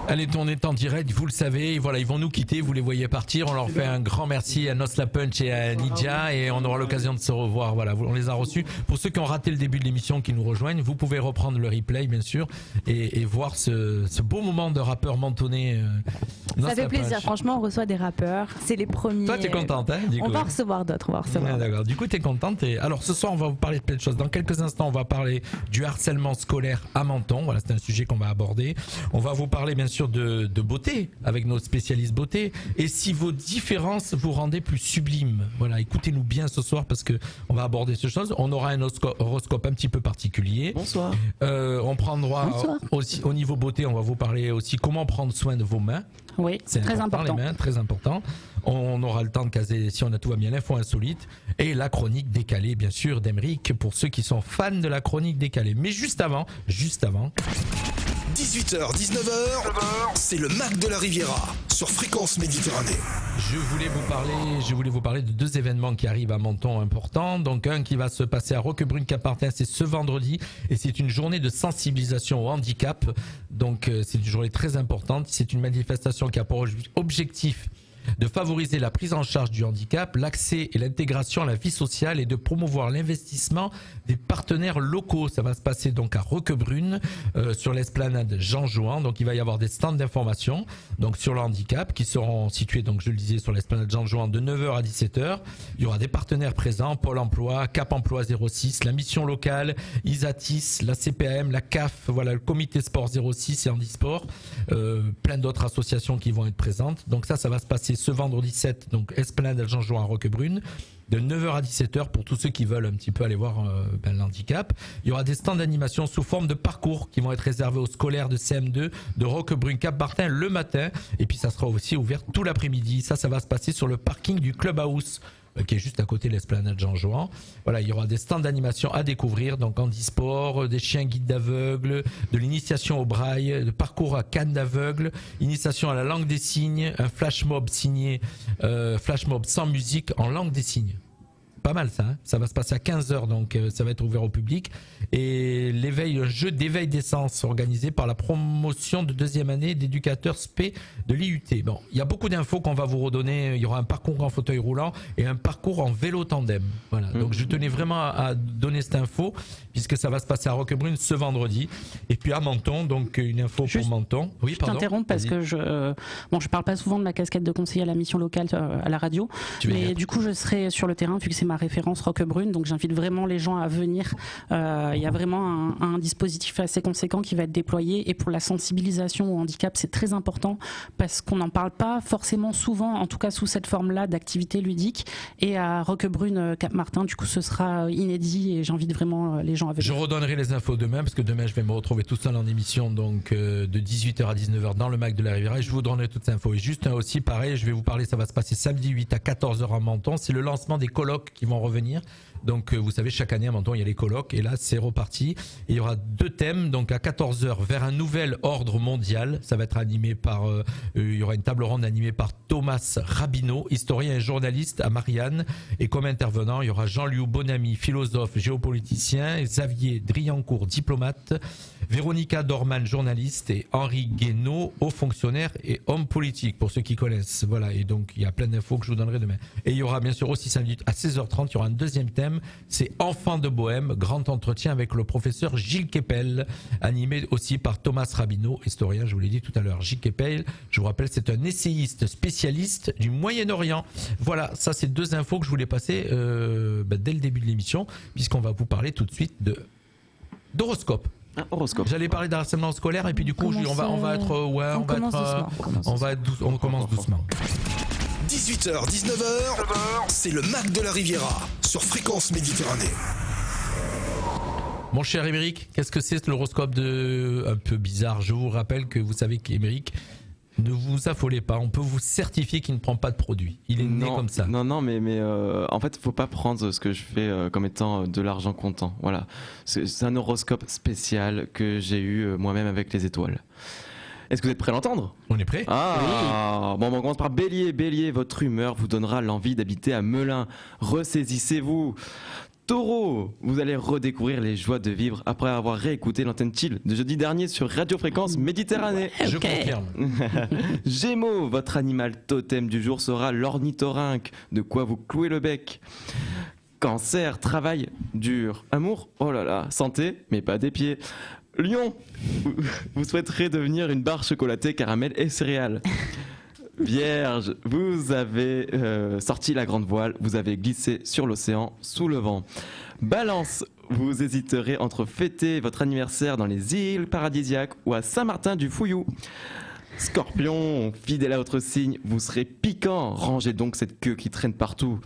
Allez, on est en direct, vous le savez, voilà, ils vont nous quitter, vous les voyez partir, on leur fait un grand merci à Nos La Punch et à Nidia et on aura l'occasion de se revoir, voilà, on les a reçus. Pour ceux qui ont raté le début de l'émission, qui nous rejoignent, vous pouvez reprendre le replay bien sûr et voir ce beau moment de rappeur mentonné. Ça fait plaisir, franchement on reçoit des rappeurs, c'est les premiers. Toi t'es contente hein, du coup. On va recevoir d'autres, D'accord, du coup t'es contente alors ce soir on va vous parler de plein de choses. Dans quelques instants on va parler du harcèlement scolaire à Menton, voilà c'est un sujet qu'on va aborder. On va vous parler bien sûr de beauté avec nos spécialistes beauté et si vos différences vous rendaient plus sublimes. Voilà, écoutez-nous bien ce soir parce que on va aborder ces choses. On aura un horoscope un petit peu particulier. Bonsoir. On prendra aussi au niveau beauté, on va vous parler aussi comment prendre soin de vos mains. Oui, c'est très important. Les mains, très important. On aura le temps de caser, si on a tout va bien, l'info insolite et la chronique décalée, bien sûr, d'Emeric pour ceux qui sont fans de la chronique décalée. Mais juste avant. 18h, 19h, c'est le Mac de la Riviera sur Fréquence Méditerranée. Je voulais vous parler de deux événements qui arrivent à Menton importants. Donc un qui va se passer à Roquebrune-Cap-Martin, c'est ce vendredi et c'est une journée de sensibilisation au handicap. Donc c'est une journée très importante. C'est une manifestation qui a pour objectif de favoriser la prise en charge du handicap, l'accès et l'intégration à la vie sociale et de promouvoir l'investissement des partenaires locaux. Ça va se passer donc à Roquebrune, sur l'esplanade Jean Jouan. Donc il va y avoir des stands d'information donc sur le handicap qui seront situés, donc je le disais, sur l'esplanade Jean Jouan de 9h à 17h. Il y aura des partenaires présents, Pôle emploi, Cap emploi 06, la mission locale, Isatis, la CPAM, la CAF, voilà, le comité sport 06 et handisport, plein d'autres associations qui vont être présentes. Donc ça va se passer ce vendredi 7, donc esplanade Jean Jouan à Roquebrune, de 9h à 17h pour tous ceux qui veulent un petit peu aller voir l'handicap. Il y aura des stands d'animation sous forme de parcours qui vont être réservés aux scolaires de CM2 de Roquebrune-Cap-Martin le matin. Et puis ça sera aussi ouvert tout l'après-midi. Ça va se passer sur le parking du Clubhouse qui est juste à côté de l'esplanade Jean Jouan. Voilà, il y aura des stands d'animation à découvrir, donc handisport, des chiens guides d'aveugles, de l'initiation au braille, de parcours à canne d'aveugle, initiation à la langue des signes, un flash mob signé, flash mob sans musique en langue des signes. Pas mal ça, hein, ça va se passer à 15h, donc ça va être ouvert au public. Et un jeu d'éveil des sens organisé par la promotion de deuxième année d'éducateurs SP de l'IUT. Bon, il y a beaucoup d'infos qu'on va vous redonner. Il y aura un parcours en fauteuil roulant et un parcours en vélo tandem. Voilà. Donc je tenais vraiment à donner cette info puisque ça va se passer à Roquebrune ce vendredi. Et puis à Menton, donc une info pour Menton. Oui, je t'interromps parce que je parle pas souvent de ma casquette de conseiller à la mission locale à la radio, mais du coup je serai sur le terrain vu que c'est ma référence Roquebrune, donc j'invite vraiment les gens à venir. Il y a vraiment un dispositif assez conséquent qui va être déployé et pour la sensibilisation au handicap c'est très important parce qu'on n'en parle pas forcément souvent, en tout cas sous cette forme-là d'activité ludique, et à Roquebrune Cap-Martin du coup ce sera inédit et j'invite vraiment les gens à venir. Je redonnerai les infos demain parce que demain je vais me retrouver tout seul en émission donc de 18h à 19h dans le Mac de la Riviera et je vous donnerai toutes ces infos. Et juste aussi pareil, je vais vous parler, ça va se passer samedi 8 à 14h à Menton, c'est le lancement des colloques qui vont revenir. Donc vous savez, chaque année à Menton il y a les colloques et là c'est reparti. Et il y aura deux thèmes, donc à 14h vers un nouvel ordre mondial. Ça va être animé par, il y aura une table ronde animée par Thomas Rabineau, historien et journaliste à Marianne. Et comme intervenant, il y aura Jean-Louis Bonamy, philosophe, géopoliticien, Xavier Driancourt, diplomate, Véronica Dorman, journaliste, et Henri Guénaud, haut fonctionnaire et homme politique, pour ceux qui connaissent. Voilà, et donc il y a plein d'infos que je vous donnerai demain. Et il y aura bien sûr aussi samedi à 16h30, il y aura un deuxième thème, c'est Enfants de Bohème, grand entretien avec le professeur Gilles Kepel, animé aussi par Thomas Rabineau, historien, je vous l'ai dit tout à l'heure. Gilles Kepel, je vous rappelle, c'est un essayiste spécialiste du Moyen-Orient. Voilà, ça c'est deux infos que je voulais passer dès le début de l'émission, puisqu'on va vous parler tout de suite d'horoscope. Horoscope. J'allais parler d'harcèlement scolaire et puis du coup on commence doucement. 18h, 19h, c'est le Mac de la Riviera sur Fréquence Méditerranée. Mon cher Émeric, qu'est-ce que c'est l'horoscope un peu bizarre? Je vous rappelle que vous savez qu'Émeric, ne vous affolez pas, on peut vous certifier qu'il ne prend pas de produit. Il est né comme ça. Non, mais en fait, il ne faut pas prendre ce que je fais comme étant de l'argent comptant. Voilà. C'est un horoscope spécial que j'ai eu moi-même avec les étoiles. Est-ce que vous êtes prêts à l'entendre ? On est prêts. Ah, oui. Bon, on commence par Bélier. Bélier, votre humeur vous donnera l'envie d'habiter à Melun. Ressaisissez-vous. Taureau, vous allez redécouvrir les joies de vivre après avoir réécouté l'antenne chill de jeudi dernier sur Radio Fréquence Méditerranée. Je confirme. Gémeaux, votre animal totem du jour sera l'ornithorynque, de quoi vous clouer le bec. Cancer, travail dur. Amour, oh là là, santé, mais pas des pieds. Lion, vous souhaiterez devenir une barre chocolatée, caramel et céréales. Vierge, vous avez sorti la grande voile, vous avez glissé sur l'océan sous le vent. Balance, vous hésiterez entre fêter votre anniversaire dans les îles paradisiaques ou à Saint-Martin-du-Fouillou. Scorpion, fidèle à votre signe, vous serez piquant, rangez donc cette queue qui traîne partout.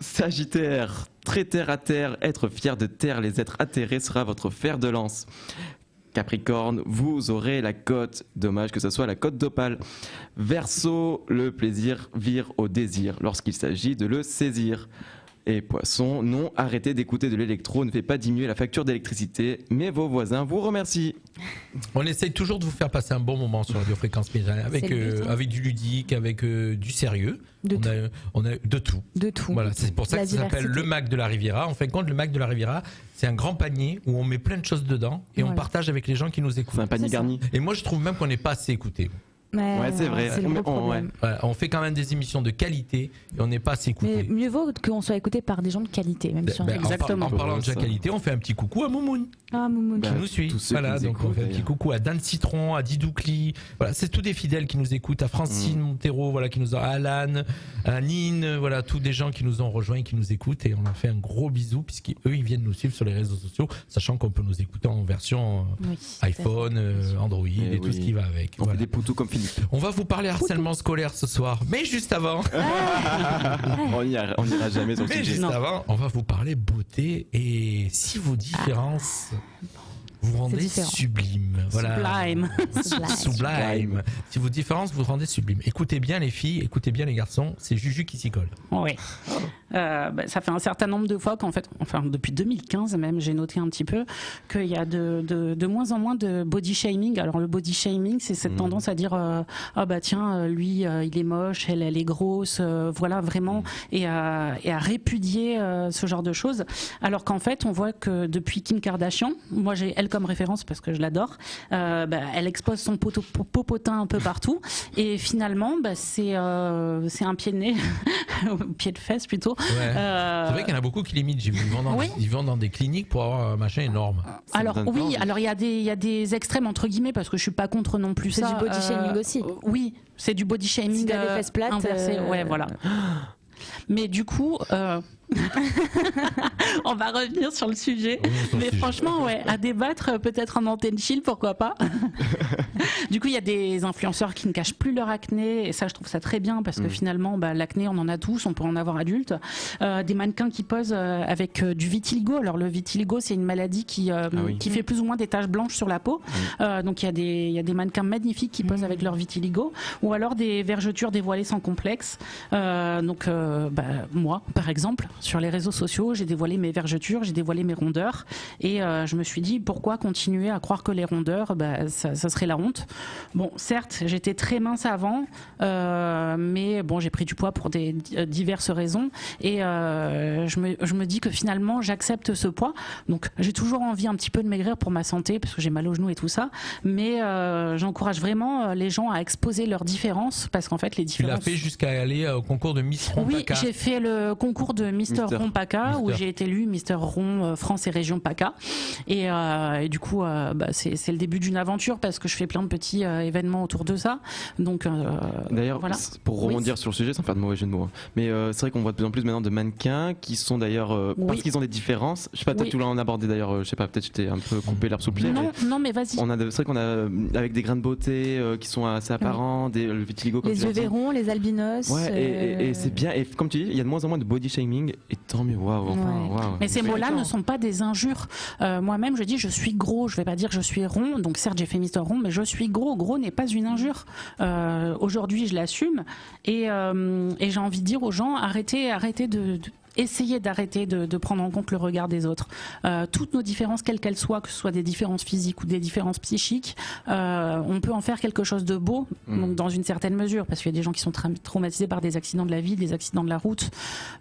Sagittaire, très terre à terre, être fier de terre les êtres atterrés sera votre fer de lance. Capricorne, vous aurez la cote, dommage que ce soit la cote d'opale. Verseau, le plaisir vire au désir lorsqu'il s'agit de le saisir. Et Poisson, non, arrêtez d'écouter de l'électro, ne fait pas diminuer la facture d'électricité, mais vos voisins vous remercient. On essaye toujours de vous faire passer un bon moment sur Radio Fréquence Méditerranée avec du ludique, avec du sérieux. On a de tout. De tout. Voilà, c'est pour ça que ça s'appelle le Mac de la Riviera. En fin de compte, le Mac de la Riviera, c'est un grand panier où on met plein de choses dedans et on partage avec les gens qui nous écoutent. C'est un panier garni. Et moi, je trouve même qu'on n'est pas assez écouté. Ouais, c'est vrai. C'est le gros problème. On fait quand même des émissions de qualité et on n'est pas assez écouté. Mais mieux vaut qu'on soit écouté par des gens de qualité, même si on exactement. En parlant de la qualité, on fait un petit coucou à Moumoun. Ah, Moumoun. Qui nous suit. Voilà, donc on fait un petit coucou à Dan Citron, à Didoukli. Voilà, c'est tous des fidèles qui nous écoutent. À Francine Montero, voilà, qui nous a, à Alan, à Nine, voilà, tous des gens qui nous ont rejoints et qui nous écoutent. Et on leur fait un gros bisou puisqu'eux, ils viennent nous suivre sur les réseaux sociaux, sachant qu'on peut nous écouter en version iPhone, Android et tout ce qui va avec. On fait des poutous comme Philippe. On va vous parler harcèlement scolaire ce soir, mais juste avant. On n'ira jamais sur le sujet. Mais juste avant, on va vous parler beauté et si vos différences vous rendez sublime. Voilà. Sublime. Si vos différences vous rendez sublime. Écoutez bien les filles, écoutez bien les garçons, c'est Juju qui s'y colle. Oui. Ça fait un certain nombre de fois qu'en fait, enfin depuis 2015 même, j'ai noté un petit peu qu'il y a de moins en moins de body shaming. Alors le body shaming, c'est cette tendance à dire ah bah tiens, lui il est moche, elle est grosse, voilà vraiment, et à répudier ce genre de choses. Alors qu'en fait, on voit que depuis Kim Kardashian, moi j'ai elle comme référence parce que je l'adore, elle expose son popotin un peu partout et finalement c'est un pied de nez, pied de fesse plutôt. Ouais. C'est vrai qu'il y en a beaucoup qui l'imitent. Ils vont dans des cliniques pour avoir un machin énorme. Alors oui, alors il y a des extrêmes entre guillemets parce que je suis pas contre non plus ça. C'est du body shaming aussi. Oui, c'est du body shaming. Si t'as les fesses plates, inversé. Ouais, voilà. Mais du coup, on va revenir sur le sujet. Mais franchement, à débattre peut-être en antenne chill, pourquoi pas. Du coup, il y a des influenceurs qui ne cachent plus leur acné et ça, je trouve ça très bien parce que finalement, l'acné, on en a tous, on peut en avoir adulte. Des mannequins qui posent avec du vitiligo. Alors le vitiligo, c'est une maladie qui fait plus ou moins des taches blanches sur la peau. Donc il y a des mannequins magnifiques qui posent avec leur vitiligo, ou alors des vergetures dévoilées sans complexe. Moi, par exemple, sur les réseaux sociaux, j'ai dévoilé mes vergetures, j'ai dévoilé mes rondeurs, et je me suis dit pourquoi continuer à croire que les rondeurs, ça serait la honte. Bon, certes, j'étais très mince avant, mais bon, j'ai pris du poids pour des diverses raisons, et je me dis que finalement, j'accepte ce poids. Donc, j'ai toujours envie un petit peu de maigrir pour ma santé, parce que j'ai mal aux genoux et tout ça, mais j'encourage vraiment les gens à exposer leurs différences, parce qu'en fait, les différences... Tu l'as fait jusqu'à aller au concours de Miss Rond PACA. Oui, j'ai fait le concours de Mister Rond PACA, où j'ai été élue Mister Rond France et Région PACA, et du coup, c'est le début d'une aventure, parce que je fais plein de petits événements autour de ça. Donc, d'ailleurs, voilà. Pour rebondir sur le sujet, sans faire de mauvais jeu de mots, mais c'est vrai qu'on voit de plus en plus maintenant de mannequins qui sont d'ailleurs, parce qu'ils ont des différences, je sais pas, peut-être tu l'as en abordé d'ailleurs, je sais pas, peut-être j'étais un peu coupé l'herbe sous le pied. Non, mais vas-y. C'est vrai qu'on a, avec des grains de beauté qui sont assez apparents, le vitiligo, comme les yeux verrons, les albinos. Ouais, et c'est bien, et comme tu dis, il y a de moins en moins de body shaming, et tant mieux, waouh. Mais ces mots-là ne sont pas des injures. Moi-même, je dis je suis gros, je vais pas dire je suis rond, donc certes j'ai fait Mister Rond, mais je suis gros. Gros n'est pas une injure. Aujourd'hui, je l'assume, et j'ai envie de dire aux gens, arrêtez de essayer d'arrêter de prendre en compte le regard des autres. Toutes nos différences, quelles qu'elles soient, que ce soit des différences physiques ou des différences psychiques, on peut en faire quelque chose de beau, donc dans une certaine mesure, parce qu'il y a des gens qui sont traumatisés par des accidents de la vie, des accidents de la route.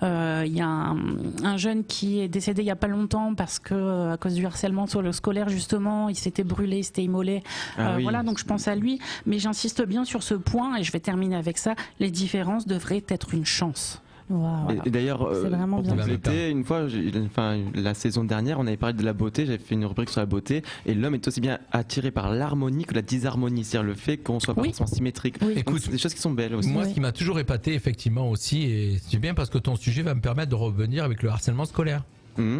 Il y a un jeune qui est décédé il y a pas longtemps parce que à cause du harcèlement sur le scolaire justement, il s'était brûlé, il s'était immolé. Voilà, donc je pense à lui, mais j'insiste bien sur ce point et je vais terminer avec ça. Les différences devraient être une chance. Wow. Et d'ailleurs, C'est vraiment bien. une fois, la saison dernière, on avait parlé de la beauté, j'avais fait une rubrique sur la beauté, et l'homme est aussi bien attiré par l'harmonie que la disharmonie, c'est-à-dire le fait qu'on soit pas forcément symétrique. Oui. Écoute, c'est des choses qui sont belles aussi. Moi, ce qui m'a toujours épaté, effectivement, aussi, et c'est bien parce que ton sujet va me permettre de revenir avec le harcèlement scolaire.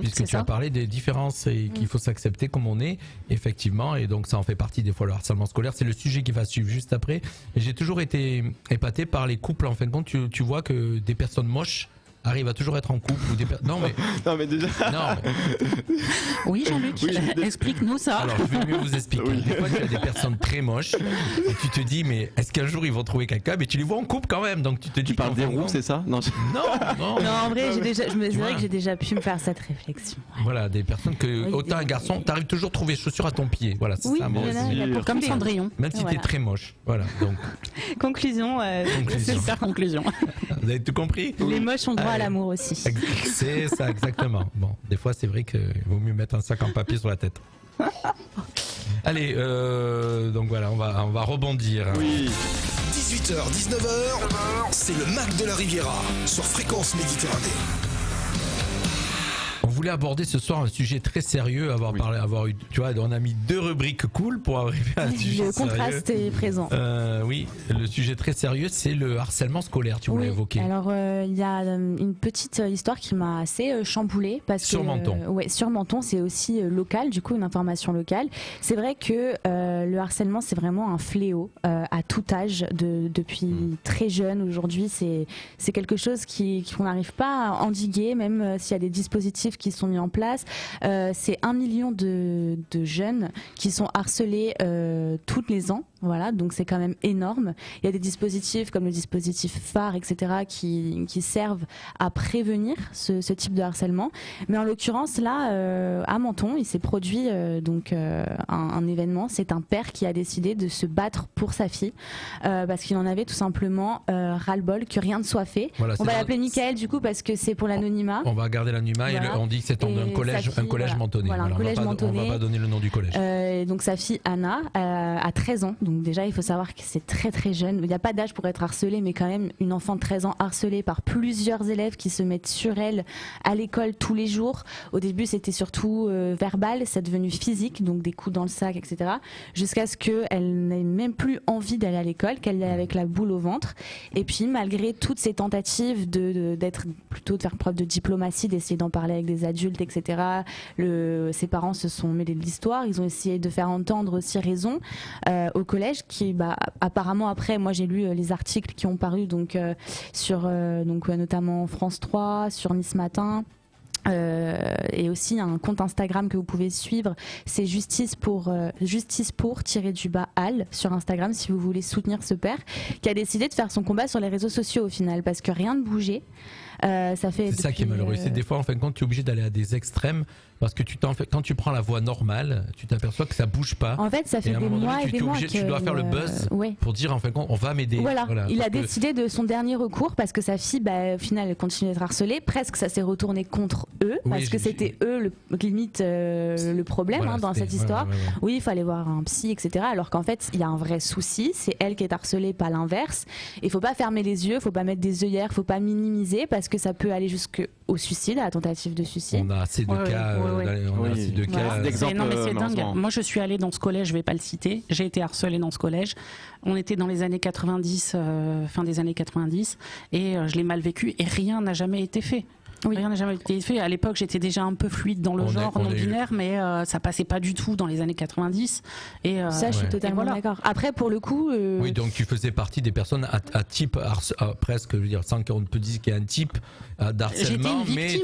Puisque tu as parlé des différences et qu'il faut s'accepter comme on est, effectivement, et donc ça en fait partie des fois le harcèlement scolaire. C'est le sujet qui va suivre juste après. Et j'ai toujours été épaté par les couples. En fin de compte, tu vois que des personnes moches arrivent à toujours être en couple ou non mais déjà. Non. Oui, Jean-Luc, explique-nous ça. Alors, je vais mieux vous expliquer. Des fois, tu as des personnes très moches et tu te dis, mais est-ce qu'un jour ils vont trouver quelqu'un? Mais tu les vois en couple quand même, donc tu te dis. Tu parles des roues, c'est ça? Non, Non, en vrai, c'est vrai que j'ai déjà pu me faire cette réflexion. Voilà, des personnes que, autant un garçon, t'arrives toujours à trouver chaussures à ton pied. Voilà, c'est ça. Comme Cendrillon. Même si t'es très moche. Voilà, donc. Conclusion. C'est ça, conclusion. Vous avez tout compris? Les moches ont droit à l'amour aussi. C'est ça, exactement. Bon, des fois, c'est vrai qu'il vaut mieux mettre un sac en papier sur la tête. Allez, donc voilà, on va rebondir. Oui. 18h, 19h, c'est le Mac de la Riviera sur Fréquence Méditerranée. On voulait aborder ce soir un sujet très sérieux, avoir eu, tu vois, on a mis 2 rubriques cool pour arriver à un sujet Le contraste sérieux. est présent. Oui, le sujet très sérieux, c'est le harcèlement scolaire, tu voulais évoquer. Alors, il y a une petite histoire qui m'a assez chamboulée. Sur Menton. Sur Menton, c'est aussi local, du coup, une information locale. C'est vrai que le harcèlement, c'est vraiment un fléau à tout âge, depuis très jeune. Aujourd'hui, c'est quelque chose qu'on n'arrive pas à endiguer, même s'il y a des dispositifs qui sont mis en place. C'est 1 million de jeunes qui sont harcelés tous les ans. Voilà, donc c'est quand même énorme. Il y a des dispositifs comme le dispositif phare, etc., qui servent à prévenir ce type de harcèlement. Mais en l'occurrence, là, à Menton, il s'est produit un événement. C'est un père qui a décidé de se battre pour sa fille parce qu'il en avait tout simplement ras-le-bol que rien ne soit fait. Voilà, on va l'appeler Michael du coup parce que c'est pour l'anonymat. On va garder l'anonymat et on dit que c'est un collège mentonné. Voilà, un collège mentonné. On va pas donner le nom du collège. Donc sa fille Anna a 13 ans. Donc déjà, il faut savoir que c'est très très jeune. Il n'y a pas d'âge pour être harcelé, mais quand même, une enfant de 13 ans harcelée par plusieurs élèves qui se mettent sur elle à l'école tous les jours. Au début, c'était surtout verbal, c'est devenu physique, donc des coups dans le sac, etc. Jusqu'à ce qu'elle n'ait même plus envie d'aller à l'école, qu'elle aille avec la boule au ventre. Et puis, malgré toutes ces tentatives de faire preuve de diplomatie, d'essayer d'en parler avec des adultes, etc., ses parents se sont mêlés de l'histoire. Ils ont essayé de faire entendre aussi raison au collège qui, apparemment, après, moi j'ai lu les articles qui ont paru sur notamment France 3, sur Nice Matin. Et aussi un compte Instagram que vous pouvez suivre, c'est justice pour -Al sur Instagram si vous voulez soutenir ce père qui a décidé de faire son combat sur les réseaux sociaux au final parce que rien ne bougeait. C'est ça qui est malheureux. C'est des fois en fin de compte tu es obligé d'aller à des extrêmes parce que quand tu prends la voie normale, tu t'aperçois que ça bouge pas. En fait, ça fait des mois et des mois que tu dois faire le buzz pour dire en fin de compte on va m'aider. Voilà. Il a décidé de son dernier recours parce que sa fille, au final, elle continue d'être harcelée. Presque, ça s'est retourné contre eux parce que c'était eux le problème dans cette histoire. Oui, il fallait voir un psy, etc. Alors qu'en fait, il y a un vrai souci. C'est elle qui est harcelée, pas l'inverse. Il faut pas fermer les yeux, faut pas mettre des œillères, faut pas minimiser parce que ça peut aller jusqu'au suicide, à la tentative de suicide. On a assez de cas. On a assez de cas. Non mais c'est dingue. Moi je suis allée dans ce collège, je vais pas le citer. J'ai été harcelée dans ce collège. On était dans les années 90, fin des années 90, et je l'ai mal vécu et rien n'a jamais été fait. Rien n'a jamais été fait. À l'époque, j'étais déjà un peu fluide dans le genre non binaire, mais ça passait pas du tout dans les années 90. Et ça, je suis totalement d'accord. Après, pour le coup, oui, donc tu faisais partie des personnes à type presque, je veux dire, sans qu'on peut dire qu'il y a un type d'harcèlement, mais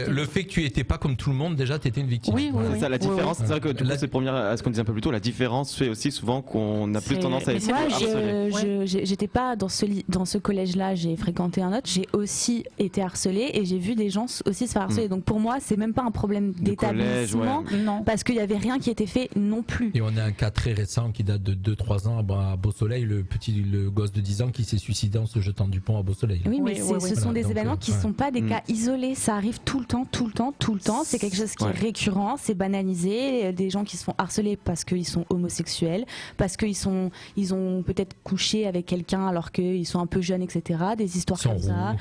le fait que tu étais pas comme tout le monde, déjà, tu étais une victime. Oui. C'est ça la différence. C'est vrai que c'est à ce qu'on disait un peu plus tôt. La différence fait aussi souvent qu'on a plus tendance à être harcelé. J'étais pas dans ce collège-là. J'ai fréquenté un autre. J'ai aussi été harcelée. harceler et j'ai vu des gens aussi se faire harceler. Donc pour moi, c'est même pas un problème d'établissement, non, parce qu'il y avait rien qui était fait non plus. Et on a un cas très récent qui date de 2-3 ans à Beau-Soleil, le gosse de 10 ans qui s'est suicidé en se jetant du pont à Beau-Soleil. Oui, mais ce sont des événements qui sont pas des cas isolés, ça arrive tout le temps. C'est quelque chose qui est récurrent, c'est banalisé. Des gens qui se font harceler parce qu'ils sont homosexuels, parce qu'ils ont peut-être couché avec quelqu'un alors qu'ils sont un peu jeunes, etc. Des histoires comme ça.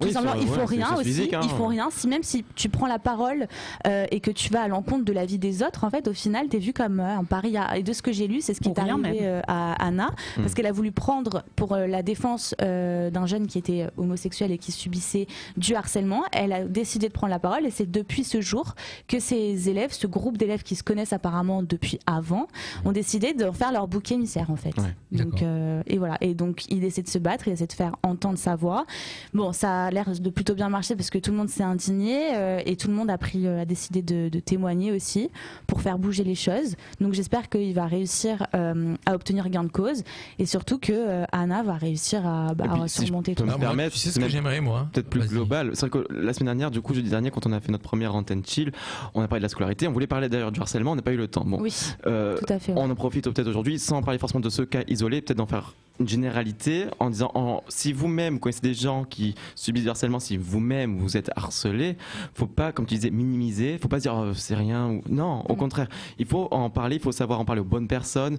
Tout simplement, ils font rien aussi. Physique, ils font rien. Même si tu prends la parole et que tu vas à l'encontre de la vie des autres, en fait, au final, t'es vu comme un paria. Et de ce que j'ai lu, c'est ce qui est arrivé à Anna, parce qu'elle a voulu prendre pour la défense d'un jeune qui était homosexuel et qui subissait du harcèlement. Elle a décidé de prendre la parole et c'est depuis ce jour que ces élèves, ce groupe d'élèves qui se connaissent apparemment depuis avant, ont décidé de faire leur bouc émissaire en fait. Donc et voilà. Et donc il essaie de se battre, il essaie de faire entendre sa voix. Bon, ça a l'air de plutôt bien marcher parce que tout le monde s'est indigné et tout le monde a décidé de témoigner aussi pour faire bouger les choses. Donc j'espère qu'il va réussir à obtenir gain de cause et surtout que Anna va réussir à surmonter tout ça. Tu sais ce que j'aimerais moi, peut-être plus global. C'est vrai que la semaine dernière, du coup jeudi dernier, quand on a fait notre première antenne chill, on a parlé de la scolarité. On voulait parler d'ailleurs du harcèlement, on n'a pas eu le temps. Bon, oui, tout à fait. On en profite peut-être aujourd'hui, sans parler forcément de ce cas isolé, peut-être d'en faire une généralité en disant si vous-même connaissez des gens qui subissent du harcèlement, si vous-même vous êtes harcelé, faut pas, comme tu disais, minimiser, faut pas se dire c'est rien ou non, au contraire, il faut en parler, il faut savoir en parler aux bonnes personnes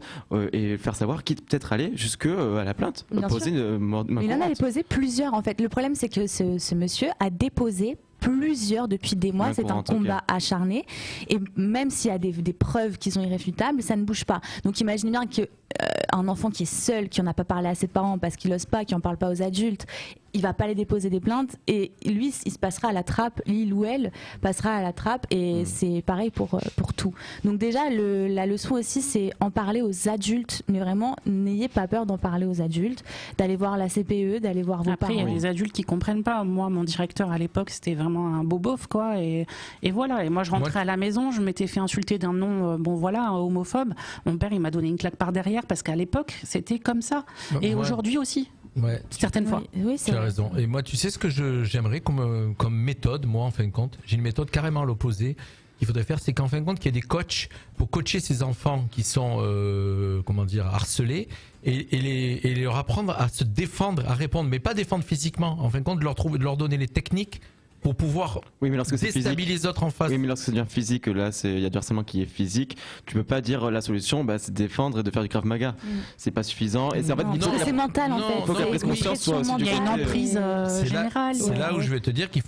et faire savoir, quitte peut-être aller jusque à la plainte, poser une main courante. Il en avait posé plusieurs en fait. Le problème c'est que ce monsieur a déposé plusieurs depuis des mois, c'est un combat acharné et même s'il y a des preuves qui sont irréfutables, ça ne bouge pas. Donc imaginez bien qu'un enfant qui est seul, qui n'en a pas parlé à ses parents parce qu'il n'ose pas, qui n'en parle pas aux adultes, il va pas aller déposer des plaintes et lui il se passera à la trappe, il ou elle passera à la trappe et c'est pareil pour tout. Donc déjà la leçon aussi c'est en parler aux adultes, mais vraiment n'ayez pas peur d'en parler aux adultes, d'aller voir la CPE, d'aller voir vos parents. Après il y a des adultes qui comprennent pas. Moi mon directeur à l'époque c'était vraiment un beau beauf quoi et voilà, et moi je rentrais à la maison, je m'étais fait insulter d'un nom homophobe, mon père il m'a donné une claque par derrière parce qu'à l'époque c'était comme ça et aujourd'hui aussi. Ouais, certaines fois. Oui, tu as raison. Et moi, tu sais ce que j'aimerais comme méthode, moi, en fin de compte, j'ai une méthode carrément à l'opposé. Qu'il faudrait faire, c'est qu'en fin de compte, qu'il y ait des coachs pour coacher ces enfants qui sont, harcelés et leur apprendre à se défendre, à répondre, mais pas défendre physiquement. En fin de compte, de leur donner les techniques pour pouvoir déstabiliser les autres en face. Oui, mais lorsque ça devient physique, là, il y a du harcèlement qui est physique. Tu peux pas dire la solution, c'est de défendre et de faire du Krav Maga. C'est pas suffisant. Et c'est c'est mental en fait. Il faut que la prise conscience soit aussi. Il y a une emprise générale. C'est là où je vais te dire qu'il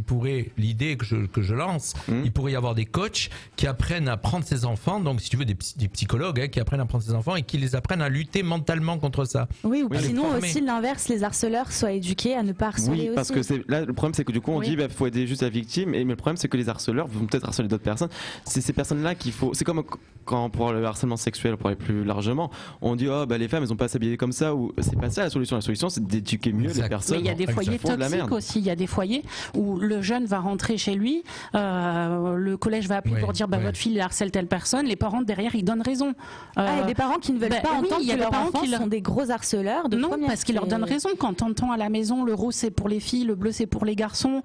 pourrait, l'idée que je lance, il pourrait y avoir des coachs qui apprennent à prendre ces enfants, donc si tu veux des psychologues qui apprennent à prendre ces enfants et qui les apprennent à lutter mentalement contre ça. Oui, ou sinon aussi l'inverse, les harceleurs soient éduqués à ne pas harceler aussi. Parce que là, le problème c'est que du coup on dit faut aider juste la victime, mais le problème c'est que les harceleurs vont peut-être harceler d'autres personnes. C'est ces personnes-là qu'il faut. C'est comme quand pour le harcèlement sexuel, pour aller plus largement, on dit les femmes elles ont pas à s'habiller comme ça, ou c'est pas ça la solution. La solution c'est d'éduquer mieux les personnes. Mais il y a des foyers toxiques aussi. Il y a des foyers où le jeune va rentrer chez lui, le collège va appeler pour dire votre fille harcèle telle personne. Les parents derrière ils donnent raison. Il y a des parents qui ne veulent pas entendre que leurs enfants sont des gros harceleurs. Non, parce qu'ils leur donnent raison. Quand t'entends à la maison le rose c'est pour les filles, le bleu c'est pour les garçons.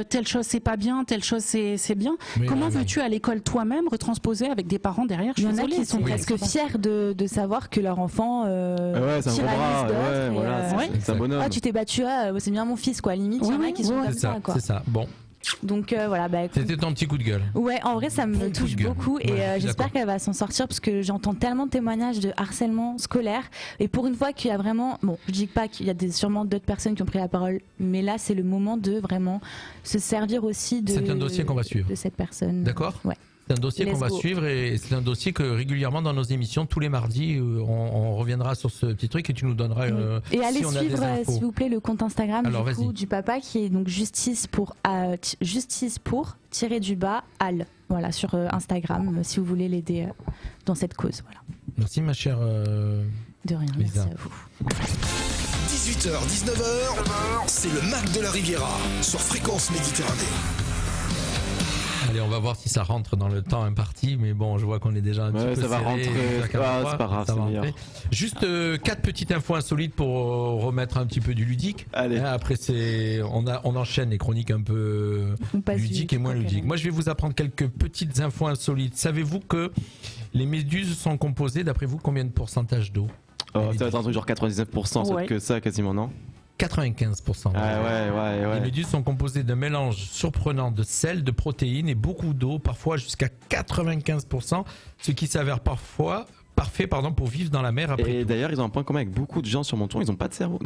Telle chose c'est pas bien, telle chose c'est bien. Mais comment veux-tu à l'école toi-même retransposer avec des parents derrière? Il y en a qui sont presque fiers de savoir que leur enfant c'est un bonhomme. Tu t'es battu, c'est bien mon fils quoi. Limite, il y en a qui sont comme ça quoi. C'est ça. Bon. Donc voilà, c'était ton petit coup de gueule. Ouais, en vrai ça me touche beaucoup et j'espère qu'elle va s'en sortir parce que j'entends tellement de témoignages de harcèlement scolaire et pour une fois qu'il y a vraiment, je dis pas qu'il y a sûrement d'autres personnes qui ont pris la parole, mais là c'est le moment de vraiment se servir aussi c'est un dossier qu'on va suivre de cette personne. D'accord. Ouais. C'est un dossier qu'on va suivre et c'est un dossier que régulièrement dans nos émissions, tous les mardis, on reviendra sur ce petit truc et tu nous donneras. Et allez suivre, s'il vous plaît, le compte Instagram du papa qui est donc justice pour _al. Voilà, sur Instagram, si vous voulez l'aider dans cette cause. Voilà. Merci ma chère. De rien, Lisa. merci à vous. 18h, 19h, c'est le Mac de la Riviera sur Fréquence Méditerranée. Allez, on va voir si ça rentre dans le temps imparti, mais bon, je vois qu'on est déjà un petit peu ça va serré. rentrer. C'est pas grave, c'est meilleur. Juste 4 petites infos insolites pour remettre un petit peu du ludique. Allez. Après, on enchaîne les chroniques un peu ludiques et moins ludiques. Moi, je vais vous apprendre quelques petites infos insolites. Savez-vous que les méduses sont composées, d'après vous, combien de pourcentage d'eau? Ça va être un truc genre 99%, que ça quasiment, non? 95%. Ouais. Les méduses sont composées d'un mélange surprenant de sel, de protéines et beaucoup d'eau, parfois jusqu'à 95%, ce qui s'avère parfois parfait pour vivre dans la mer après. Et d'ailleurs, ils ont un point commun avec beaucoup de gens sur mon tour, ils n'ont pas de cerveau.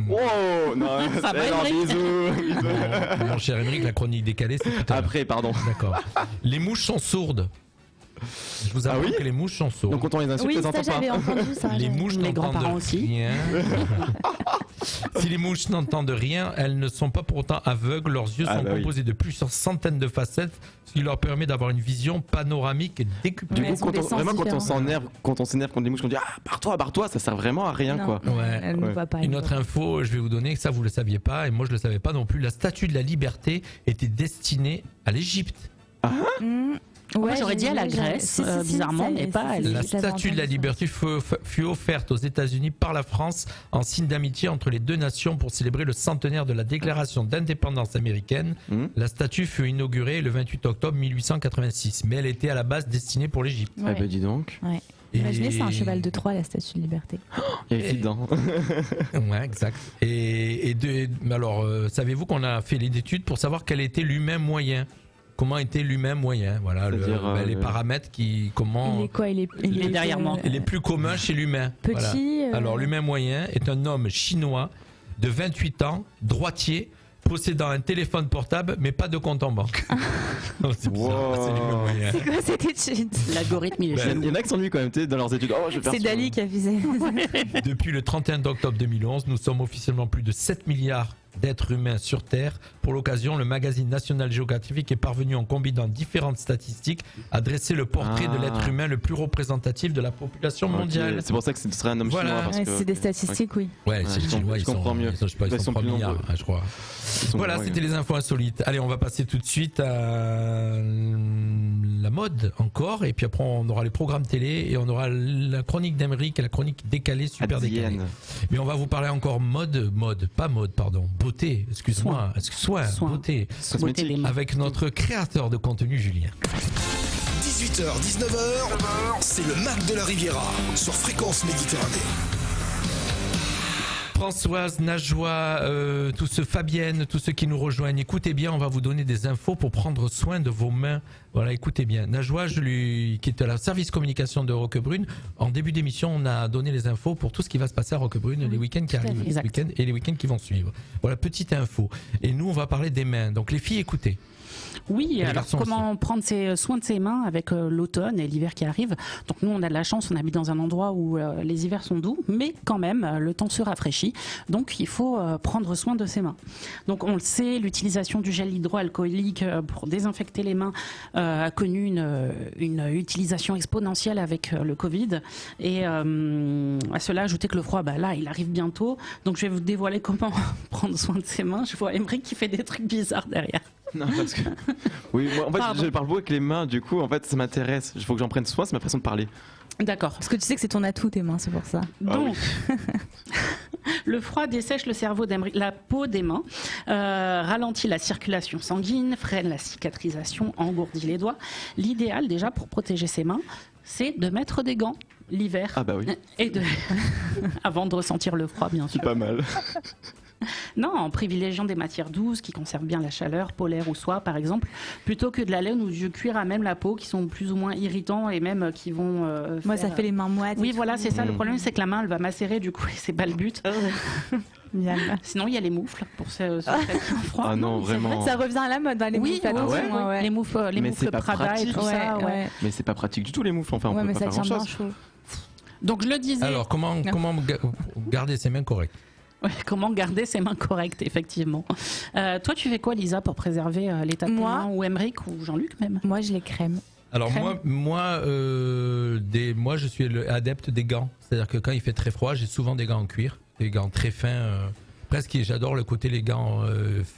Wow, non, ça va, bisous. Mon cher Émeric, la chronique décalée, c'est tout à l'heure. Après, pardon. D'accord. Les mouches sont sourdes. Je vous apprends que les mouches sont sourdes. Donc quand on les insulte, elles entendent pas. Entendu ça. Les mouches n'entendent rien. Si les mouches n'entendent rien, elles ne sont pas pour autant aveugles. Leurs yeux sont composés de plusieurs centaines de facettes, ce qui leur permet d'avoir une vision panoramique décuplée. Du coup, quand on s'énerve contre les mouches, on dit barre-toi, ça sert vraiment à rien, quoi. Elle ne voit pas. Une autre info, je vais vous donner, ça vous le saviez pas, et moi je le savais pas non plus. La statue de la liberté était destinée à l'Égypte. Moi j'aurais dit à la Grèce, bizarrement, mais pas à La statue de la liberté fut offerte aux États-Unis par la France en signe d'amitié entre les deux nations pour célébrer le centenaire de la déclaration d'indépendance américaine. La statue fut inaugurée le 28 octobre 1886, mais elle était à la base destinée pour l'Égypte. Eh ben dis donc. Ouais. Imaginez, c'est un cheval de Troie, la statue de liberté. Il y a dedans. Ouais, exact. Alors, savez-vous qu'on a fait l'étude pour savoir quel était l'humain moyen? Comment était l'humain moyen? Voilà, les paramètres comment. Il est derrière moi. Les plus communs chez l'humain. Petit. Voilà. Alors, l'humain moyen est un homme chinois de 28 ans, droitier, possédant un téléphone portable, mais pas de compte en banque. C'est bizarre, c'est l'humain moyen. C'est quoi cette étude? L'algorithme, il est chelou. Il y en a qui s'ennuient quand même, dans leurs études. C'est Dali qui a visé. Depuis le 31 octobre 2011, nous sommes officiellement plus de 7 milliards d'êtres humains sur Terre. Pour l'occasion, le magazine National Geographic est parvenu, en combinant différentes statistiques, à dresser le portrait de l'être humain le plus représentatif de la population mondiale. C'est pour ça que ce serait un homme chinois. Parce que... C'est des statistiques, oui. Ouais, c'est chinois, ils sont 3 milliards, je crois. Voilà, c'était les infos insolites. Allez, on va passer tout de suite à la mode encore, et puis après on aura les programmes télé et on aura la chronique d'Émeric et la chronique décalée, super décalée. Mais on va vous parler encore beauté, excuse-moi, beauté, avec notre créateur de contenu Julien. 18h, 19h, c'est le Mac de la Riviera sur Fréquence Méditerranée. Françoise, Najwa, tous ceux, Fabienne, tous ceux qui nous rejoignent, écoutez bien, on va vous donner des infos pour prendre soin de vos mains. Voilà, écoutez bien. Najwa, qui est à la service communication de Roquebrune, en début d'émission, on a donné les infos pour tout ce qui va se passer à Roquebrune, les week-ends qui arrivent, et les week-ends qui vont suivre. Voilà, petite info. Et nous, on va parler des mains. Donc les filles, écoutez. Oui, alors comment prendre soin de ses mains avec l'automne et l'hiver qui arrive. Donc nous, on a de la chance, on habite dans un endroit où les hivers sont doux, mais quand même, le temps se rafraîchit. Donc il faut prendre soin de ses mains. Donc on le sait, l'utilisation du gel hydroalcoolique pour désinfecter les mains a connu une utilisation exponentielle avec le Covid. Et à cela, ajouter que le froid, là, il arrive bientôt. Donc je vais vous dévoiler comment prendre soin de ses mains. Je vois Émeric qui fait des trucs bizarres derrière. Non, parce que... Oui, moi, en fait, je parle beaucoup avec les mains, du coup, en fait, ça m'intéresse. Il faut que j'en prenne soin, c'est ma façon de parler. D'accord. Parce que tu sais que c'est ton atout, tes mains, c'est pour ça. Donc, le froid dessèche le cerveau la peau des mains, ralentit la circulation sanguine, freine la cicatrisation, engourdit les doigts. L'idéal, déjà, pour protéger ses mains, c'est de mettre des gants l'hiver. Ah bah oui. Et avant de ressentir le froid, bien sûr. C'est pas mal. Non, en privilégiant des matières douces qui conservent bien la chaleur, polaire ou soie par exemple, plutôt que de la laine ou du cuir à même la peau qui sont plus ou moins irritants et même qui vont Moi ça fait les mains moites. Oui voilà, c'est ça le problème, c'est que la main elle va macérer du coup et c'est pas le but. Sinon il y a les moufles pour ceux qui ont froid. Ah non, vraiment. Ça revient à la mode, les moufles. Ouais. Les moufles Prada et tout ça. Ouais. Mais c'est pas pratique du tout les moufles, enfin on peut pas faire grand chose. Donc je le disais. Alors comment garder ses mains correctes? Ouais, comment garder ses mains correctes, effectivement. Toi, tu fais quoi, Lisa, pour préserver l'état de tes mains, ou Émeric, ou Jean-Luc même? Moi, je les crème. Alors moi, je suis adepte des gants. C'est-à-dire que quand il fait très froid, j'ai souvent des gants en cuir, des gants très fins. Presque, j'adore le côté les gants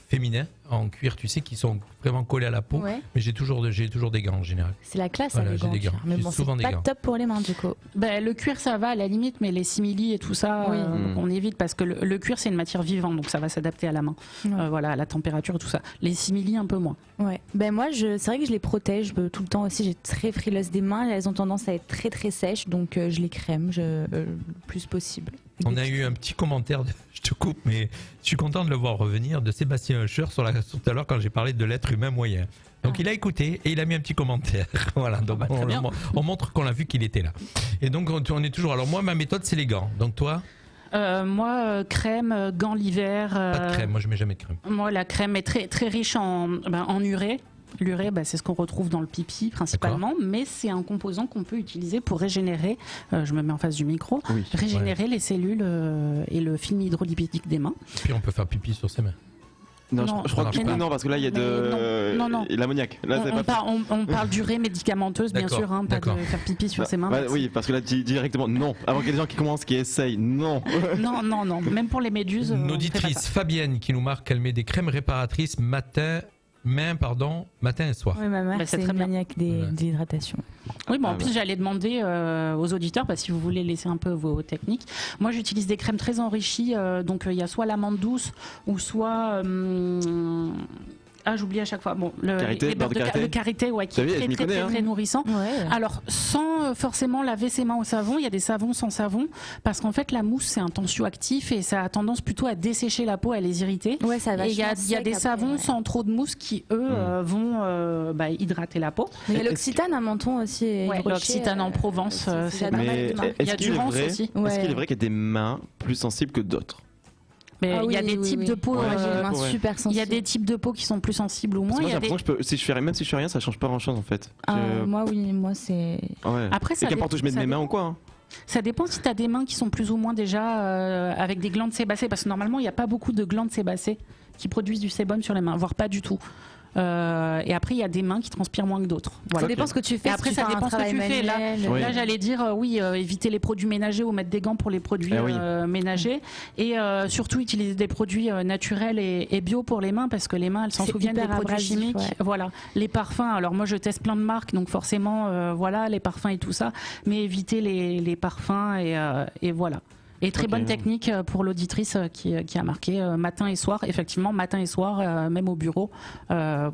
féminins en cuir, tu sais, qui sont vraiment collés à la peau. Ouais. Mais j'ai toujours des gants en général. C'est la classe, voilà, j'ai des gants. Mais bon, souvent c'est pas top pour les mains du coup. Le cuir, ça va à la limite, mais les simili et tout ça, on évite parce que le cuir, c'est une matière vivante, donc ça va s'adapter à la main. Voilà, à la température et tout ça. Les simili, un peu moins. Ouais. Moi, c'est vrai que je les protège tout le temps aussi. J'ai très frileuse des mains. Elles ont tendance à être très très sèches, donc je les crème le plus possible. On a eu un petit commentaire, je te coupe, mais je suis content de le voir revenir, de Sébastien Huscher sur tout à l'heure quand j'ai parlé de l'être humain moyen. Donc il a écouté et il a mis un petit commentaire. Voilà, donc on montre qu'on l'a vu qu'il était là. Et donc on est toujours. Alors moi, ma méthode, c'est les gants. Donc toi ? Moi, crème, gants l'hiver. Pas de crème, moi je mets jamais de crème. Moi, la crème est très, très riche en urée. L'urée, c'est ce qu'on retrouve dans le pipi principalement, mais c'est un composant qu'on peut utiliser pour régénérer, je me mets en face du micro, régénérer les cellules et le film hydrolipidique des mains. Puis on peut faire pipi sur ses mains. Non, je crois que non, parce que là il y a non. l'ammoniaque. Là, on parle d'urée médicamenteuse, bien sûr, pas de faire pipi sur ses mains. Oui, parce que là directement, non. Avant qu'il y ait des gens qui commencent, qui essayent, non. Non. Même pour les méduses. Une auditrice, Fabienne, qui nous marque qu'elle met des crèmes réparatrices matin et soir. Oui, ma mère, c'est une maniaque d'hydratation. Oui, en plus, j'allais demander aux auditeurs, si vous voulez laisser un peu vos techniques. Moi, j'utilise des crèmes très enrichies. Donc, il y a soit l'amande douce ou soit... j'oublie à chaque fois. Bon, le karité, qui est très nourrissant. Ouais. Alors, sans forcément laver ses mains au savon, il y a des savons sans savon, parce qu'en fait, la mousse, c'est un tensioactif et ça a tendance plutôt à dessécher la peau, à les irriter. Ouais, ça va. Et il y a des savons sans trop de mousse qui, eux, vont hydrater la peau. Mais l'occitane à menton aussi. L'occitane en Provence, c'est pas mal. Il y a du Rance aussi. Est-ce qu'il est vrai qu'il y a des mains plus sensibles que d'autres ? Mais il y a des types de peau, super sensibles. Il y a des types de peau qui sont plus sensibles ou moins. Moi, j'ai l'impression que si je fais rien, ça change pas grand chose en fait. Moi c'est. Ouais. Après, ça qu'importe où je mets mes mains ou quoi. Ça dépend si tu as des mains qui sont plus ou moins déjà avec des glandes sébacées, parce que normalement il n'y a pas beaucoup de glandes sébacées qui produisent du sébum sur les mains, voire pas du tout. Et après, il y a des mains qui transpirent moins que d'autres. Voilà. Ça dépend ce que tu fais. Et après, ça dépend ce que tu fais. Là, j'allais dire, éviter les produits ménagers ou mettre des gants pour les produits ménagers. Et surtout, utiliser des produits naturels et bio pour les mains, parce que les mains, elles s'en souviennent des produits chimiques. Ouais. Voilà. Les parfums, alors moi, je teste plein de marques, donc forcément, les parfums et tout ça. Mais éviter les parfums et voilà. Et très bonne technique pour l'auditrice qui a marqué matin et soir. Effectivement, matin et soir, même au bureau.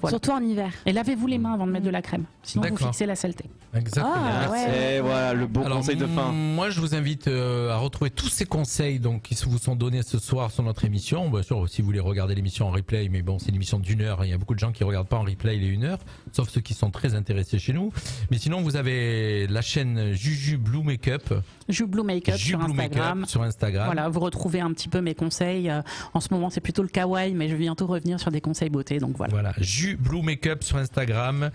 Surtout en hiver. Et lavez-vous les mains avant de mettre de la crème. Sinon, vous fixez la saleté. Exactement. Et voilà le bon conseil de fin. Moi, je vous invite à retrouver tous ces conseils qui vous sont donnés ce soir sur notre émission. Bien sûr, si vous voulez regarder l'émission en replay, mais bon, c'est une émission d'1 heure. Il y a beaucoup de gens qui ne regardent pas en replay les 1 heure, sauf ceux qui sont très intéressés chez nous. Mais sinon, vous avez la chaîne Juju Blue Makeup. Juju Blue Makeup sur Instagram. Voilà, vous retrouvez un petit peu mes conseils. En ce moment, c'est plutôt le kawaii, mais je vais bientôt revenir sur des conseils beauté. Donc voilà. Juju Blue Makeup sur Instagram.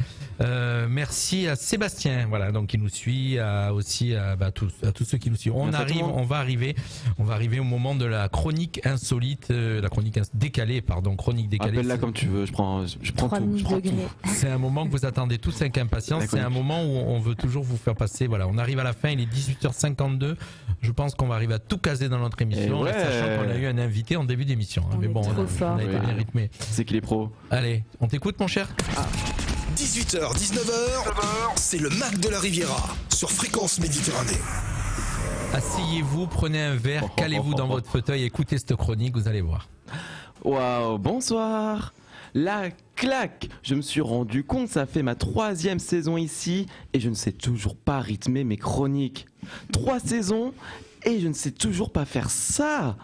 Merci à Sébastien, qui nous suit, aussi à tous ceux qui nous suivent. On va arriver au moment de la chronique insolite, chronique décalée. Appelle-la comme tu veux. Je prends tout. C'est un moment que vous attendez tous avec impatience. C'est un moment où on veut toujours vous faire passer. Voilà, on arrive à la fin. Il est 18h52. Je pense qu'on va arriver à tout caser dans notre émission, sachant qu'on a eu un invité en début d'émission. Mais bon, on a été bien rythmé. C'est qu'il est pro. Allez, on t'écoute, mon cher. 18h, 19h, c'est le Mac de la Riviera sur Fréquence Méditerranée. Asseyez-vous, prenez un verre, calez-vous dans votre fauteuil, écoutez cette chronique, vous allez voir. Waouh, bonsoir. La claque, je me suis rendu compte, ça fait ma 3e saison ici et je ne sais toujours pas rythmer mes chroniques. 3 saisons et je ne sais toujours pas faire ça.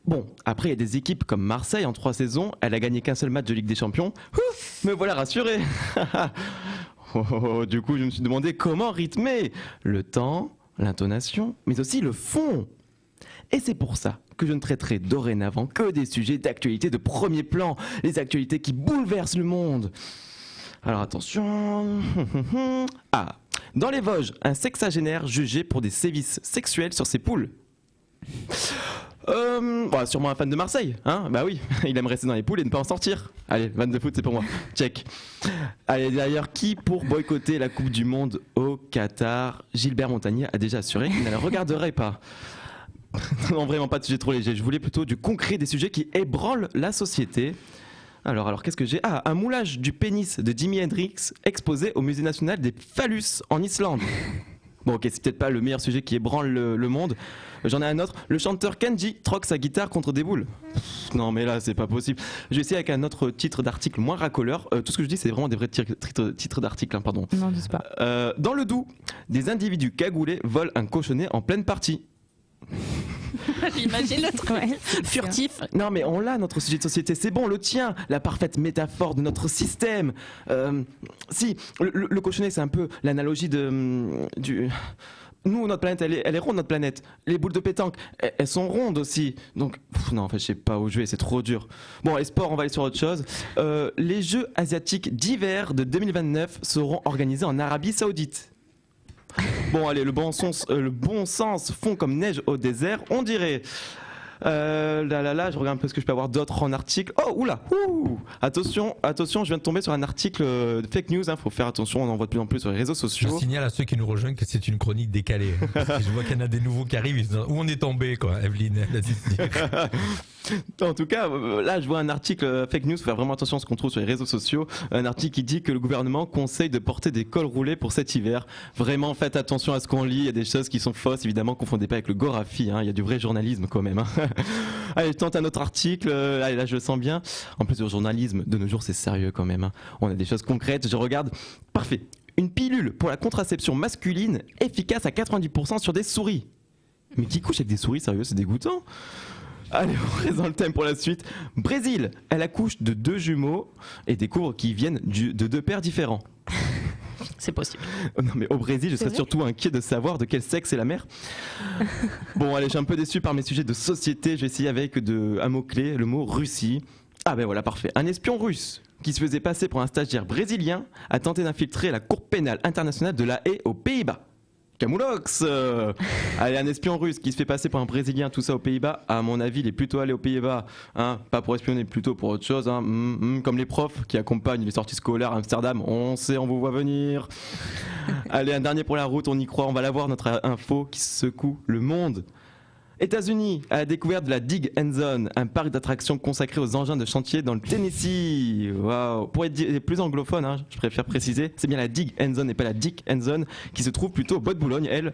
Bon, après il y a des équipes comme Marseille en 3 saisons, elle a gagné qu'un seul match de Ligue des Champions. Me voilà rassuré. Du coup, je me suis demandé comment rythmer le temps, l'intonation, mais aussi le fond. Et c'est pour ça que je ne traiterai dorénavant que des sujets d'actualité de premier plan, les actualités qui bouleversent le monde. Alors attention. Dans les Vosges, un sexagénaire jugé pour des sévices sexuels sur ses poules. Sûrement un fan de Marseille, hein. Bah oui, il aime rester dans les poules et ne pas en sortir. Allez, fan de foot, c'est pour moi. Check. Allez, d'ailleurs, qui pour boycotter la Coupe du Monde au Qatar? Gilbert Montagnier a déjà assuré qu'il ne la regarderait pas. Non, vraiment pas de sujet trop léger. Je voulais plutôt du concret, des sujets qui ébranlent la société. Alors qu'est-ce que j'ai ? Un moulage du pénis de Jimi Hendrix exposé au Musée national des phallus en Islande. Bon, ok, c'est peut-être pas le meilleur sujet qui ébranle le monde. J'en ai un autre. Le chanteur Kenji troque sa guitare contre des boules. Non, mais là, c'est pas possible. Je vais essayer avec un autre titre d'article moins racoleur. Tout ce que je dis, c'est vraiment des vrais titres d'articles, hein, pardon. Non, je sais pas. Dans le Doubs, des individus cagoulés volent un cochonnet en pleine partie. J'imagine le truc furtif. Non, mais on l'a, notre sujet de société. C'est bon, le tien, la parfaite métaphore de notre système. Si, le cochonnet, c'est un peu l'analogie du... Nous, notre planète, elle est ronde, notre planète. Les boules de pétanque, elles sont rondes aussi. Donc, non, en fait, je sais pas où jouer, c'est trop dur. Bon, les sports, on va aller sur autre chose. Les Jeux asiatiques d'hiver de 2029 seront organisés en Arabie Saoudite. Bon, allez, le bon sens fond comme neige au désert, on dirait. Je regarde un peu ce que je peux avoir d'autre en article. Oh, oula, attention, je viens de tomber sur un article de fake news. Faut faire attention, on en voit de plus en plus sur les réseaux sociaux. Je signale à ceux qui nous rejoignent que c'est une chronique décalée. Je vois qu'il y en a des nouveaux qui arrivent. Où on est tombé, quoi, Evelyne, elle a dû se dire. En tout cas, là, je vois un article fake news. Faut faire vraiment attention à ce qu'on trouve sur les réseaux sociaux. Un article qui dit que le gouvernement conseille de porter des cols roulés pour cet hiver. Vraiment, faites attention à ce qu'on lit. Il y a des choses qui sont fausses. Évidemment, confondez pas avec le Gorafi. Il y a du vrai journalisme quand même. Allez, je tente un autre article. Allez, là, je le sens bien. En plus, le journalisme de nos jours, c'est sérieux quand même. On a des choses concrètes. Je regarde. Parfait. Une pilule pour la contraception masculine efficace à 90% sur des souris. Mais qui couche avec des souris, sérieux, c'est dégoûtant. Allez, on reste dans le thème pour la suite. Brésil, elle accouche de 2 jumeaux et découvre qu'ils viennent de 2 pères différents. C'est possible. Non, mais au Brésil, je serais surtout inquiet de savoir de quel sexe est la mère. Bon, allez, je suis un peu déçu par mes sujets de société. Je vais essayer avec un mot-clé, le mot Russie. Ah ben voilà, parfait. Un espion russe qui se faisait passer pour un stagiaire brésilien a tenté d'infiltrer la Cour pénale internationale de La Haye aux Pays-Bas. Camoulox. Allez, un espion russe qui se fait passer pour un Brésilien, tout ça aux Pays-Bas. À mon avis, il est plutôt allé aux Pays-Bas, pas pour espionner, plutôt pour autre chose. Comme les profs qui accompagnent les sorties scolaires à Amsterdam. On sait, on vous voit venir. Allez, un dernier pour la route, on y croit, on va l'avoir, notre info qui secoue le monde. États-Unis, à la découverte de la Dig & Zone, un parc d'attractions consacré aux engins de chantier dans le Tennessee. Waouh. Pour être plus anglophone, je préfère préciser, c'est bien la Dig & Zone et pas la Dick & Zone qui se trouve plutôt au Bois de Boulogne, elle.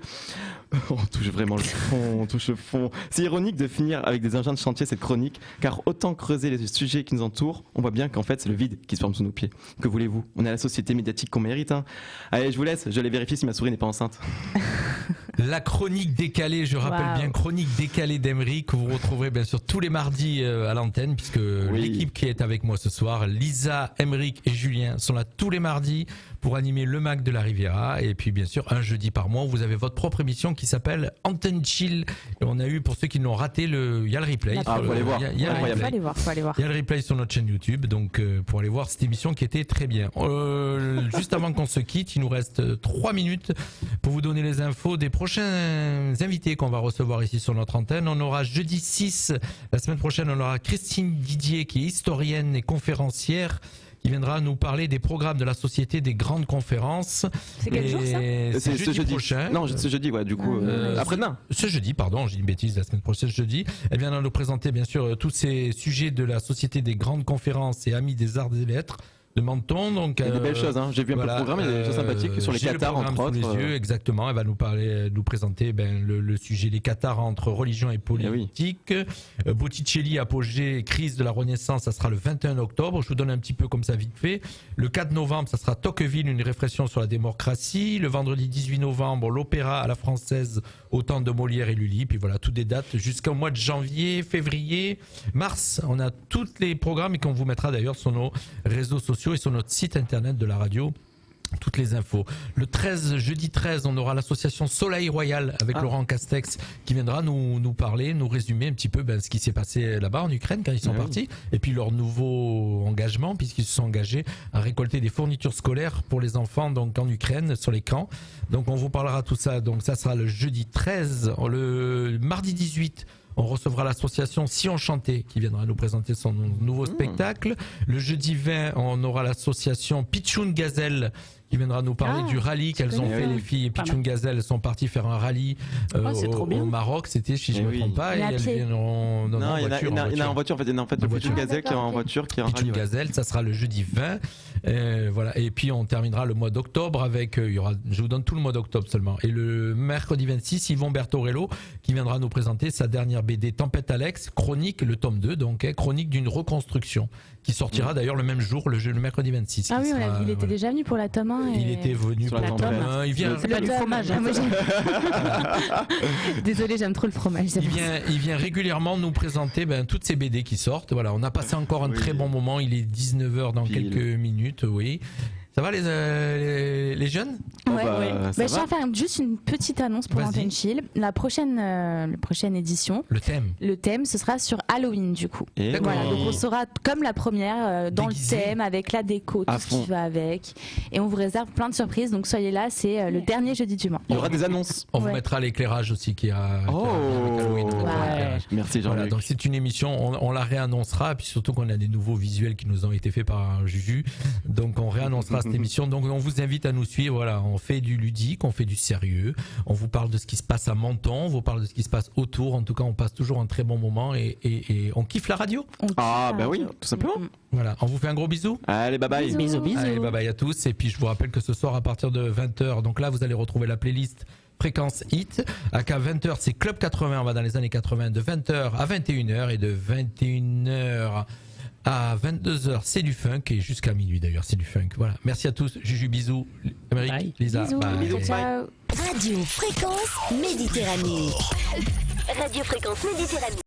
On touche vraiment le fond, on touche le fond. C'est ironique de finir avec des engins de chantier cette chronique, car autant creuser les sujets qui nous entourent, on voit bien qu'en fait c'est le vide qui se forme sous nos pieds. Que voulez-vous ? On a la société médiatique qu'on mérite. Allez, je vous laisse, je vais vérifier si ma souris n'est pas enceinte. La chronique décalée, je rappelle bien, chronique décalée d'Emery, que vous retrouverez bien sûr tous les mardis à l'antenne, puisque l'équipe qui est avec moi ce soir, Lisa, Emeric et Julien, sont là tous les mardis pour animer le Mac de la Riviera. Et puis bien sûr, un jeudi par mois, vous avez votre propre émission qui s'appelle Antenne Chill. Et on a eu, pour ceux qui l'ont raté, il y a le replay. Faut aller voir. Il y a le replay sur notre chaîne YouTube, donc pour aller voir cette émission qui était très bien. Juste avant qu'on se quitte, il nous reste 3 minutes pour vous donner les infos des prochains invités qu'on va recevoir ici sur notre antenne. On aura jeudi 6, la semaine prochaine, on aura Christine Didier qui est historienne et conférencière, qui viendra nous parler des programmes de la Société des grandes conférences. C'est quel jour ça ? C'est jeudi prochain. Non, ce jeudi, du coup, après-demain. Ce jeudi, pardon, j'ai dit une bêtise, la semaine prochaine, jeudi. Elle viendra nous présenter, bien sûr, tous ces sujets de la Société des grandes conférences et Amis des Arts et des Lettres de Menton. Donc, il y a des belles choses, j'ai vu un peu le programme, il y a des choses sympathiques sur les cathares, entre autres. Les yeux, exactement, elle va nous présenter le sujet, les cathares entre religion et politique. Botticelli, apogée, crise de la Renaissance, ça sera le 21 octobre. Je vous donne un petit peu comme ça vite fait. Le 4 novembre, ça sera Tocqueville, une réflexion sur la démocratie. Le vendredi 18 novembre, l'opéra à la française au temps de Molière et Lully. Puis voilà, toutes des dates jusqu'au mois de janvier, février, mars. On a tous les programmes et qu'on vous mettra d'ailleurs sur nos réseaux sociaux et sur notre site internet de la radio. Toutes les infos. Le 13, jeudi 13, on aura l'association Soleil Royal avec Laurent Castex qui viendra nous parler, nous résumer un petit peu ce qui s'est passé là-bas en Ukraine quand ils sont partis et puis leur nouveau engagement puisqu'ils se sont engagés à récolter des fournitures scolaires pour les enfants donc en Ukraine sur les camps. Donc on vous parlera tout ça. Donc ça sera le jeudi 13. Le mardi 18, on recevra l'association Si on chantait qui viendra nous présenter son nouveau spectacle. Le jeudi 20, on aura l'association Pichoun Gazelle qui viendra nous parler du rallye qu'elles ont fait, les filles. Et Pichoun Gazelle, elles sont parties faire un rallye au Maroc, c'était, si je ne me trompe pas. Et elles viendront non, il y en a en voiture. En fait, le Pichoun Gazelle qui est en voiture, qui est en rallye. Pichoun Gazelle, ça sera le jeudi 20. Voilà. Et puis on terminera le mois d'octobre avec, je vous donne tout le mois d'octobre seulement. Et le mercredi 26, Yvon Bertorello qui viendra nous présenter sa dernière BD Tempête Alex, chronique, le tome 2, donc chronique d'une reconstruction, qui sortira d'ailleurs le même jour, le mercredi 26. Ah oui, il était déjà venu pour la tome 1. Il était venu pour la tome 1. Il vient. C'est pas du fromage. Désolée, j'aime trop le fromage. Il vient régulièrement nous présenter toutes ces BD qui sortent. Voilà, on a passé encore un très bon moment. Il est 19h dans quelques minutes, oui. Ça va les jeunes? Ouais. Je vais faire juste une petite annonce pour Antenne Chill. La prochaine édition. Le thème, ce sera sur Halloween du coup. Voilà, donc on sera comme la première dans le thème avec la déco, tout ce qui va avec. Et on vous réserve plein de surprises. Donc soyez là, c'est le dernier jeudi du mois. Il y aura des annonces. On vous mettra l'éclairage aussi qui a. Halloween. Merci Jean-Luc. Voilà, donc c'est une émission, on la réannoncera. Puis surtout qu'on a des nouveaux visuels qui nous ont été faits par Juju. Donc on réannoncera cette émission. Donc on vous invite à nous suivre. Voilà, on fait du ludique, on fait du sérieux, on vous parle de ce qui se passe à Menton, on vous parle de ce qui se passe autour. En tout cas, on passe toujours un très bon moment et on kiffe la radio. Oui, tout simplement. Voilà, on vous fait un gros bisou. Allez, bye bye. Bisous. Allez, bye bye à tous. Et puis je vous rappelle que ce soir à partir de 20h, donc là vous allez retrouver la playlist Fréquence Hit. À 20h, c'est Club 80, on va dans les années 80, de 20h à 21h et de 21h à 22h, c'est du funk et jusqu'à minuit d'ailleurs, c'est du funk. Voilà. Merci à tous. Juju, bisous. Amérique, Lisa, bye. Ciao. Radio Fréquence Méditerranée. Radio Fréquence Méditerranée.